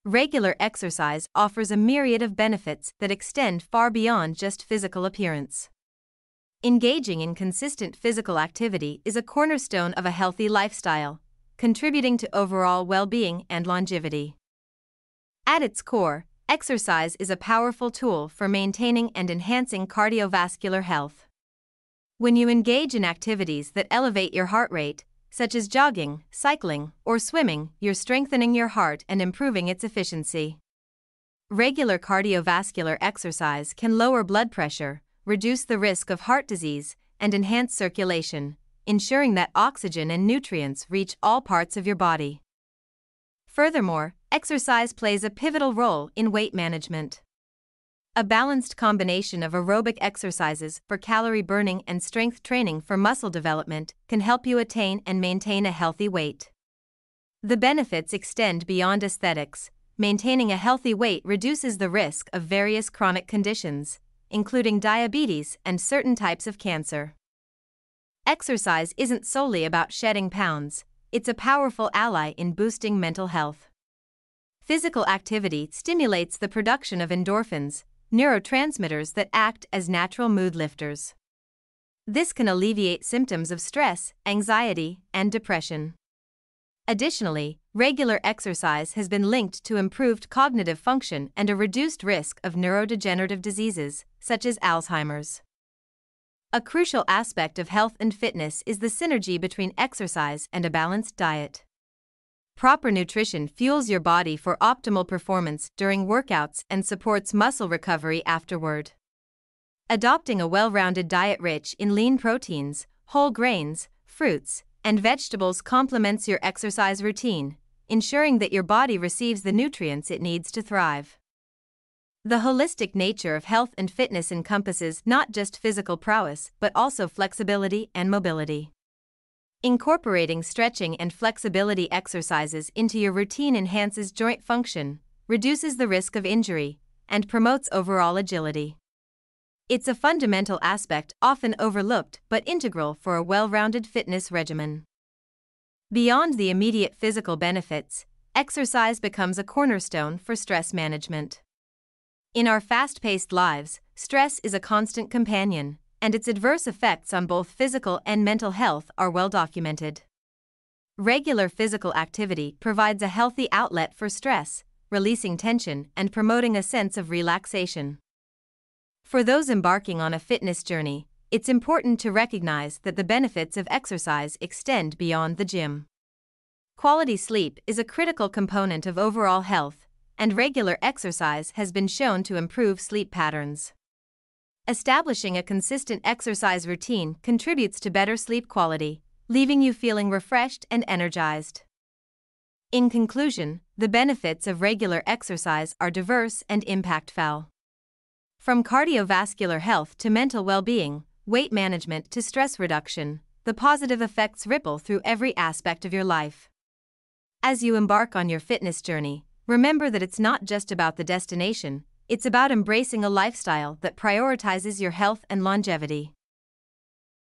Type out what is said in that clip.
Regular exercise offers a myriad of benefits that extend far beyond just physical appearance. Engaging in consistent physical activity is a cornerstone of a healthy lifestyle, contributing to overall well-being and longevity. At its core, exercise is a powerful tool for maintaining and enhancing cardiovascular health. When you engage in activities that elevate your heart rate, such as jogging, cycling, or swimming, you're strengthening your heart and improving its efficiency. Regular cardiovascular exercise can lower blood pressure, reduce the risk of heart disease, and enhance circulation, ensuring that oxygen and nutrients reach all parts of your body. Furthermore, exercise plays a pivotal role in weight management. A balanced combination of aerobic exercises for calorie burning and strength training for muscle development can help you attain and maintain a healthy weight. The benefits extend beyond aesthetics. Maintaining a healthy weight reduces the risk of various chronic conditions, including diabetes and certain types of cancer. Exercise isn't solely about shedding pounds, it's a powerful ally in boosting mental health. Physical activity stimulates the production of endorphins, neurotransmitters that act as natural mood lifters. This can alleviate symptoms of stress, anxiety, and depression. Additionally, regular exercise has been linked to improved cognitive function and a reduced risk of neurodegenerative diseases, such as Alzheimer's. A crucial aspect of health and fitness is the synergy between exercise and a balanced diet. Proper nutrition fuels your body for optimal performance during workouts and supports muscle recovery afterward. Adopting a well-rounded diet rich in lean proteins, whole grains, fruits, and vegetables complements your exercise routine, ensuring that your body receives the nutrients it needs to thrive. The holistic nature of health and fitness encompasses not just physical prowess but also flexibility and mobility. Incorporating stretching and flexibility exercises into your routine enhances joint function, reduces the risk of injury, and promotes overall agility. It's a fundamental aspect often overlooked but integral for a well-rounded fitness regimen. Beyond the immediate physical benefits, exercise becomes a cornerstone for stress management. In our fast-paced lives, stress is a constant companion, and its adverse effects on both physical and mental health are well documented. Regular physical activity provides a healthy outlet for stress, releasing tension and promoting a sense of relaxation. For those embarking on a fitness journey, it's important to recognize that the benefits of exercise extend beyond the gym. Quality sleep is a critical component of overall health, and regular exercise has been shown to improve sleep patterns. Establishing a consistent exercise routine contributes to better sleep quality, leaving you feeling refreshed and energized. In conclusion, the benefits of regular exercise are diverse and impactful. From cardiovascular health to mental well-being, weight management to stress reduction, the positive effects ripple through every aspect of your life. As you embark on your fitness journey, remember that it's not just about the destination, it's about embracing a lifestyle that prioritizes your health and longevity.